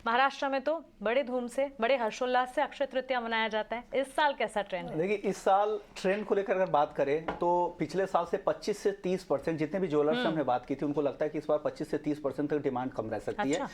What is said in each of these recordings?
महाराष्ट्र में तो बड़े धूम से, बड़े हर्षोल्लास से अक्षय तृतीया मनाया जाता है। इस साल कैसा ट्रेंड है? देखिए, इस साल ट्रेंड को लेकर अगर बात करें तो पिछले साल से 25 से 30% जितने भी ज्वेलर्स से हमने बात की थी, उनको लगता है कि इस बार 25 से 30% तक डिमांड कम रह सकती है।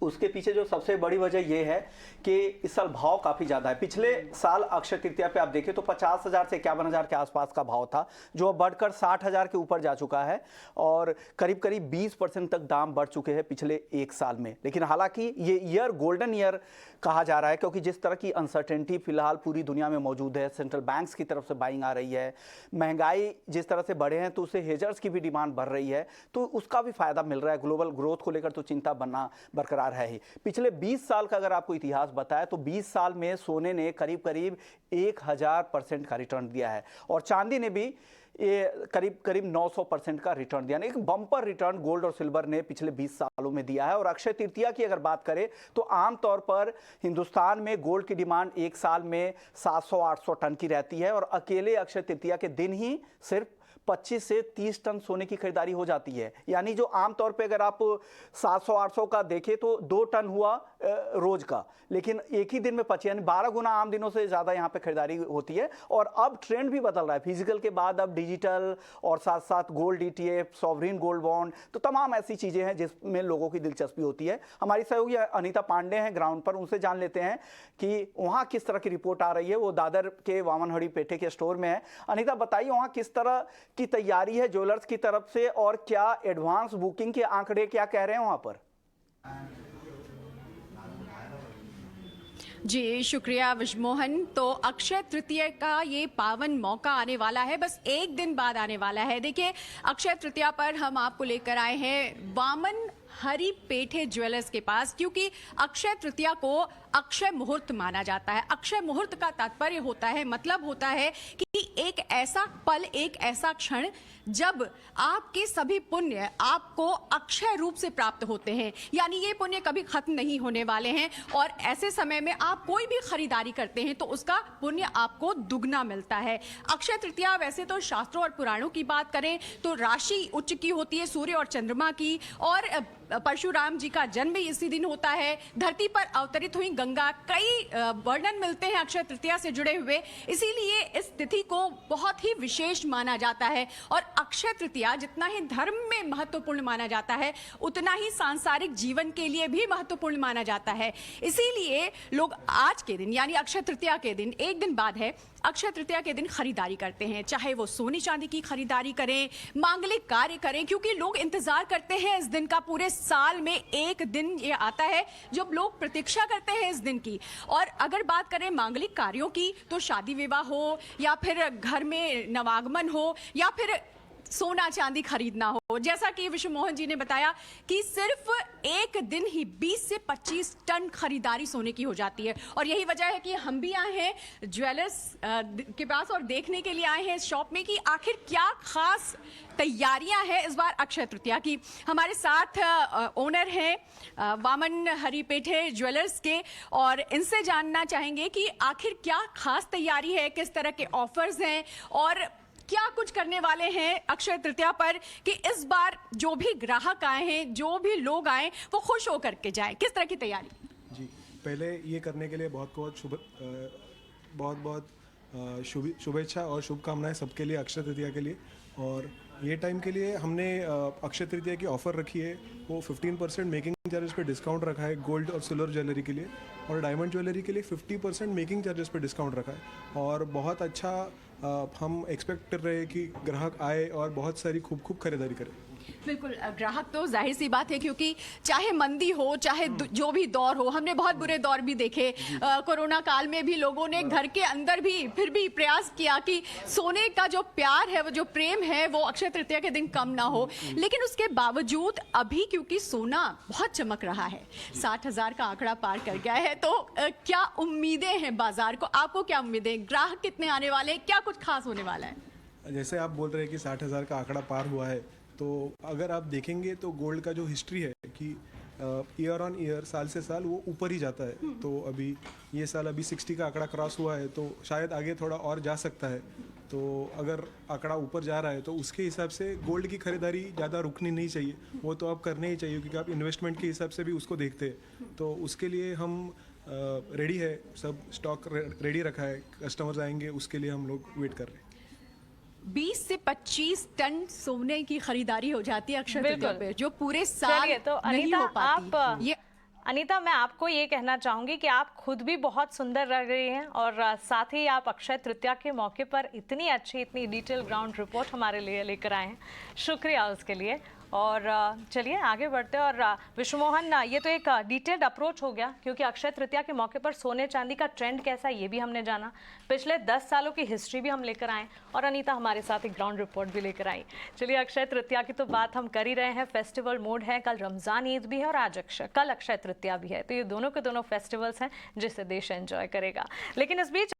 उसके पीछे जो सबसे बड़ी वजह यह है कि इस साल भाव काफी ज्यादा है। पिछले साल अक्षय तृतीया पे आप देखें तो 50,000 से 51,000 के आसपास का भाव था, जो अब बढ़कर 60,000 के ऊपर जा चुका है और करीब करीब 20% तक दाम बढ़ चुके हैं पिछले एक साल में। लेकिन हालांकि ये ईयर गोल्डन ईयर कहा जा रहा है, क्योंकि जिस तरह की अनसर्टेनिटी फिलहाल पूरी दुनिया में मौजूद है, सेंट्रल बैंक्स की तरफ से बाइंग आ रही है, महंगाई जिस तरह से बढ़े हैं तो उससे हेजर्स की भी डिमांड बढ़ रही है, तो उसका भी फायदा मिल रहा है। ग्लोबल ग्रोथ को लेकर तो चिंता बनना बरकरार है ही। पिछले 20 साल का अगर आपको इतिहास बताया तो 20 साल में सोने ने करीब करीब 1000% का रिटर्न दिया है और चांदी ने भी ये करीब करीब 900% का रिटर्न दिया। एक बम्पर रिटर्न गोल्ड और सिल्वर ने पिछले 20 सालों में दिया है। और अक्षय तृतीया की अगर बात करें तो आमतौर पर हिंदुस्तान में गोल्ड की डिमांड एक साल में 700-800 टन की रहती है और अकेले अक्षय तृतीया के दिन ही सिर्फ 25 से 30 टन सोने की खरीदारी हो जाती है। यानी जो आमतौर पे अगर आप 700-800 का देखें तो 2 टन हुआ रोज का, लेकिन एक ही दिन में 25, यानी 12 गुना आम दिनों से ज़्यादा यहाँ पे खरीदारी होती है। और अब ट्रेंड भी बदल रहा है, फिजिकल के बाद अब डिजिटल और साथ साथ gold ETF, sovereign gold bond, तो तमाम ऐसी चीज़ें हैं जिसमें लोगों की दिलचस्पी होती है। हमारी सहयोगी अनीता पांडे हैं ग्राउंड पर, उनसे जान लेते हैं कि वहाँ किस तरह की रिपोर्ट आ रही है। वो दादर के वामनहड़ी पेठे के स्टोर में है। अनीता, बताइए वहाँ किस तरह की तैयारी है ज्वेलर्स की तरफ से और क्या एडवांस बुकिंग के आंकड़े क्या कह रहे हैं वहां पर? जी शुक्रिया विजमोहन। तो अक्षय तृतीया का ये पावन मौका आने वाला है, बस एक दिन बाद आने वाला है। देखिए, अक्षय तृतीया पर हम आपको लेकर आए हैं वामन हरी पेठे ज्वेलर्स के पास, क्योंकि अक्षय तृतीया को अक्षय मुहूर्त माना जाता है। अक्षय मुहूर्त का तात्पर्य होता है, मतलब होता है कि एक ऐसा पल, एक ऐसा क्षण जब आपके सभी पुण्य आपको अक्षय रूप से प्राप्त होते हैं, यानी ये पुण्य कभी खत्म नहीं होने वाले हैं। और ऐसे समय में आप कोई भी खरीदारी करते हैं तो उसका पुण्य आपको दुगना मिलता है। अक्षय तृतीया वैसे तो शास्त्रों और पुराणों की बात करें तो राशि उच्च की होती है, सूर्य और चंद्रमा की, और परशुराम जी का जन्म भी इसी दिन होता है। धरती पर अवतरित हुई गंगा, कई वर्णन मिलते हैं अक्षय तृतीया से जुड़े हुए, इसीलिए इस तिथि को बहुत ही विशेष माना जाता है। और अक्षय तृतीया जितना ही धर्म में महत्वपूर्ण माना जाता है, उतना ही सांसारिक जीवन के लिए भी महत्वपूर्ण माना जाता है। इसीलिए लोग आज के दिन, यानी अक्षय तृतीया के दिन, एक दिन बाद है, अक्षय तृतीया के दिन खरीदारी करते हैं, चाहे वो सोने चांदी की खरीदारी करें, मांगलिक कार्य करें, क्योंकि लोग इंतजार करते हैं इस दिन का। पूरे साल में एक दिन ये आता है जब लोग प्रतीक्षा करते हैं इस दिन की। और अगर बात करें मांगलिक कार्यों की, तो शादी विवाह हो या फिर घर में नवागमन हो या फिर सोना चांदी खरीदना हो, जैसा कि विश्वमोहन जी ने बताया कि सिर्फ एक दिन ही 20 से 25 टन खरीदारी सोने की हो जाती है। और यही वजह है कि हम भी आए हैं ज्वेलर्स के पास और देखने के लिए आए हैं इस शॉप में कि आखिर क्या खास तैयारियां हैं इस बार अक्षय तृतीया की। हमारे साथ ओनर हैं वामन हरी पेठे ज्वेलर्स के, और इनसे जानना चाहेंगे कि आखिर क्या खास तैयारी है, किस तरह के ऑफर्स हैं और क्या कुछ करने वाले हैं अक्षय तृतीया पर कि इस बार जो भी ग्राहक आए हैं, जो भी लोग आए, वो खुश होकर के जाएं। किस तरह की तैयारी? जी, पहले ये करने के लिए बहुत बहुत शुभेच्छा और शुभकामनाएं सबके लिए अक्षय तृतीया के लिए। और ये टाइम के लिए हमने अक्षय तृतीया की ऑफ़र रखी है, वो 15% मेकिंग चार्जेस पे डिस्काउंट रखा है गोल्ड और सिल्वर ज्वेलरी के लिए, और डायमंड ज्वेलरी के लिए 50% मेकिंग चार्जेस पे डिस्काउंट रखा है। और बहुत अच्छा हम एक्सपेक्ट कर रहे हैं कि ग्राहक आए और बहुत सारी खूब खरीदारी करें। बिल्कुल, ग्राहक तो जाहिर सी बात है, क्योंकि चाहे मंदी हो, चाहे जो भी दौर हो, हमने बहुत बुरे दौर भी देखे। कोरोना काल में भी लोगों ने घर के अंदर भी फिर भी प्रयास किया कि सोने का जो प्यार है, वो जो प्रेम है, वो अक्षय तृतीया के दिन कम ना हो। लेकिन उसके बावजूद अभी क्योंकि सोना बहुत चमक रहा है, 60,000 का आंकड़ा पार कर गया है, तो क्या उम्मीदें हैं बाजार को? आपको क्या उम्मीदें, ग्राहक कितने आने वाले हैं, क्या कुछ खास होने वाला है? जैसे आप बोल रहे हैं कि 60,000 का आंकड़ा पार हुआ है, तो अगर आप देखेंगे तो गोल्ड का जो हिस्ट्री है कि ईयर ऑन ईयर, साल से साल वो ऊपर ही जाता है। तो अभी ये साल अभी 60 का आंकड़ा क्रॉस हुआ है, तो शायद आगे थोड़ा और जा सकता है। तो अगर आंकड़ा ऊपर जा रहा है तो उसके हिसाब से गोल्ड की खरीदारी ज़्यादा रुकनी नहीं चाहिए, वो तो आप करने ही चाहिए क्योंकि आप इन्वेस्टमेंट के हिसाब से भी उसको देखते हैं। तो उसके लिए हम रेडी है, सब स्टॉक रेडी रखा है, कस्टमर्स आएंगे उसके लिए हम लोग वेट कर रहे हैं। 20 से 25 टन सोने की खरीदारी हो जाती है अक्षय तृतीया बिल्कुल। पे, जो पूरे साल चलिए तो नहीं अनीता हो पाती। आप ये अनीता मैं आपको ये कहना चाहूंगी कि आप खुद भी बहुत सुंदर लग रही हैं और साथ ही आप अक्षय तृतीया के मौके पर इतनी अच्छी इतनी डिटेल ग्राउंड रिपोर्ट हमारे लिए लेकर आए हैं, शुक्रिया उसके लिए। और चलिए आगे बढ़ते हैं। और विश्व मोहन, ये तो एक डिटेल्ड अप्रोच हो गया क्योंकि अक्षय तृतीया के मौके पर सोने चांदी का ट्रेंड कैसा है ये भी हमने जाना, पिछले 10 सालों की हिस्ट्री भी हम लेकर आए और अनीता हमारे साथ एक ग्राउंड रिपोर्ट भी लेकर आई। चलिए अक्षय तृतीया की तो बात हम कर ही रहे हैं, फेस्टिवल मूड है, कल रमजान ईद भी है और आज कल अक्षय तृतीया भी है, तो ये दोनों के दोनों फेस्टिवल्स हैं जिसे देश एंजॉय करेगा। लेकिन इस बीच